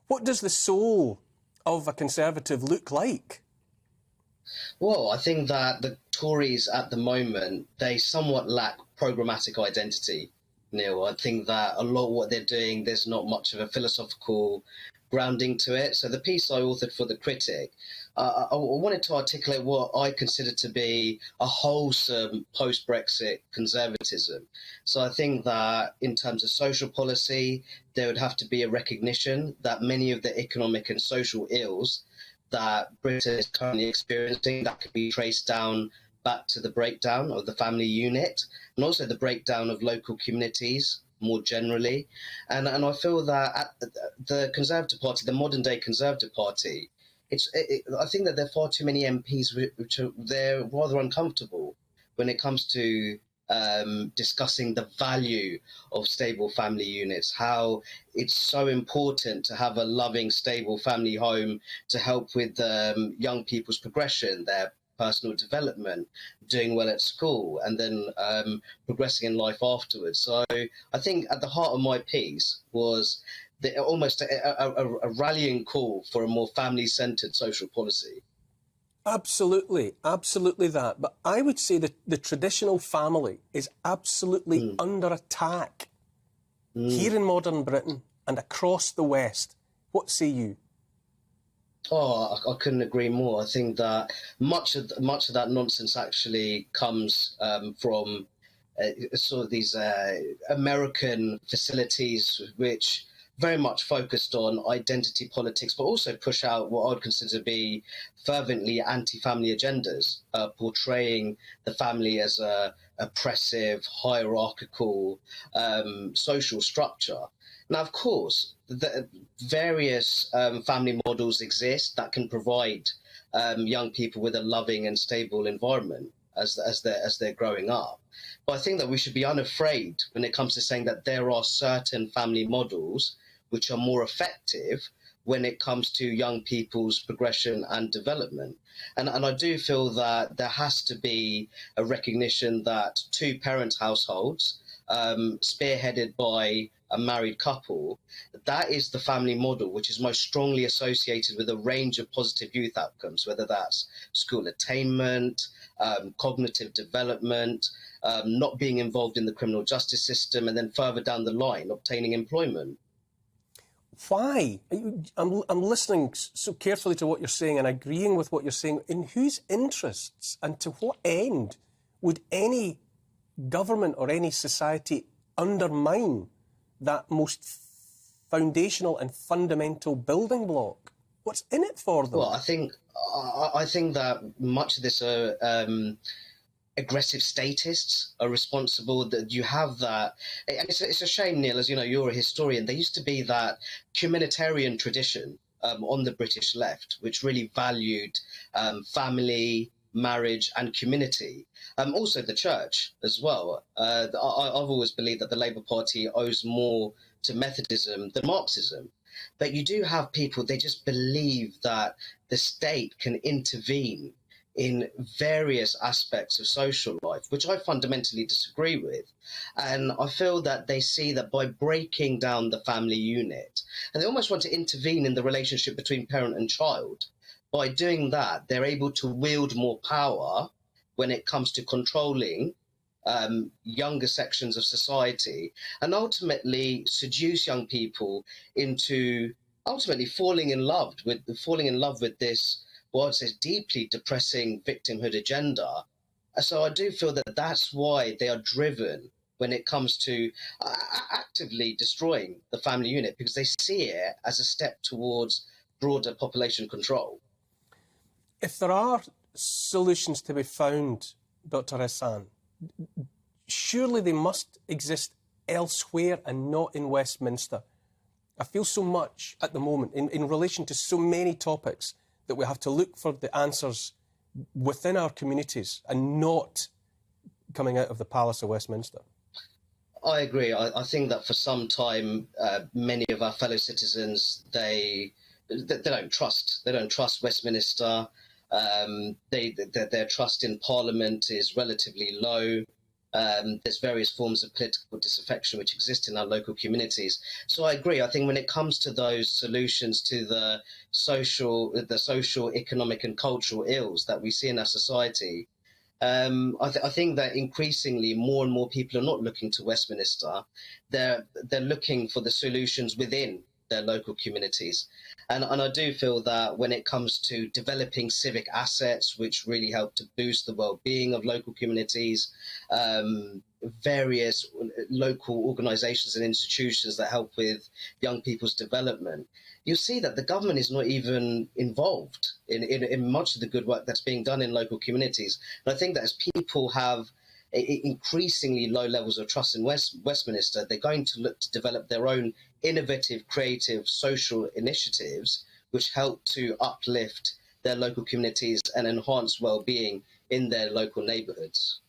What does the soul of a Conservative look like? Well, I think that the Tories at the moment, they somewhat lack programmatic identity, Neil. I think that a lot of what they're doing, there's not much of a philosophical grounding to it. So the piece I authored for The Critic, I wanted to articulate what I consider to be a wholesome post-Brexit conservatism. So I think that in terms of social policy, there would have to be a recognition that many of the economic and social ills that Britain is currently experiencing, that could be traced down back to the breakdown of the family unit and also the breakdown of local communities more generally. And I feel that at the Conservative Party, the modern day Conservative Party, I think that there are far too many MPs which are, they're rather uncomfortable when it comes to discussing the value of stable family units, how it's so important to have a loving, stable family home to help with young people's progression, their personal development, doing well at school, and then progressing in life afterwards. So I think at the heart of my piece was almost a rallying call for a more family-centred social policy. Absolutely, absolutely that. But I would say that the traditional family is absolutely under attack here in modern Britain and across the West. What say you? Oh, I couldn't agree more. I think that much of that nonsense actually comes from sort of these American facilities which very much focused on identity politics, but also push out what I would consider to be fervently anti-family agendas, portraying the family as a oppressive, hierarchical social structure. Now, of course, the various family models exist that can provide young people with a loving and stable environment as they're growing up. But I think that we should be unafraid when it comes to saying that there are certain family models which are more effective when it comes to young people's progression and development. And I do feel that there has to be a recognition that two-parent households, spearheaded by a married couple, that is the family model which is most strongly associated with a range of positive youth outcomes, whether that's school attainment, cognitive development, not being involved in the criminal justice system, and then further down the line, obtaining employment. Why? I'm listening so carefully to what you're saying and agreeing with what you're saying. In whose interests and to what end would any government or any society undermine that most foundational and fundamental building block? What's in it for them? Well, I think that much of this aggressive statists are responsible, that you have that. And it's a shame, Neil, as you know, you're a historian. There used to be that communitarian tradition on the British left, which really valued family, marriage and community. Also the church as well. I've always believed that the Labour Party owes more to Methodism than Marxism. But you do have people, they just believe that the state can intervene in various aspects of social life, which I fundamentally disagree with. And I feel that they see that by breaking down the family unit, and they almost want to intervene in the relationship between parent and child. By doing that, they're able to wield more power when it comes to controlling younger sections of society, and ultimately seduce young people into ultimately falling in love with this, what I'd say, deeply depressing victimhood agenda. So I do feel that that's why they are driven when it comes to actively destroying the family unit, because they see it as a step towards broader population control. If there are solutions to be found, Dr. Ehsan, surely they must exist elsewhere and not in Westminster. I feel so much at the moment in relation to so many topics that we have to look for the answers within our communities and not coming out of the Palace of Westminster. I agree. I think that for some time, many of our fellow citizens, they don't trust. They don't trust Westminster. Their trust in Parliament is relatively low. There's various forms of political disaffection which exist in our local communities. So I agree. I think when it comes to those solutions to the social, economic, and cultural ills that we see in our society, I think that increasingly more and more people are not looking to Westminster. They're looking for the solutions within their local communities. And I do feel that when it comes to developing civic assets, which really help to boost the well-being of local communities, various local organizations and institutions that help with young people's development, you see that the government is not even involved in much of the good work that's being done in local communities. And I think that as people have increasingly low levels of trust in Westminster, they're going to look to develop their own innovative, creative social initiatives which help to uplift their local communities and enhance well-being in their local neighbourhoods.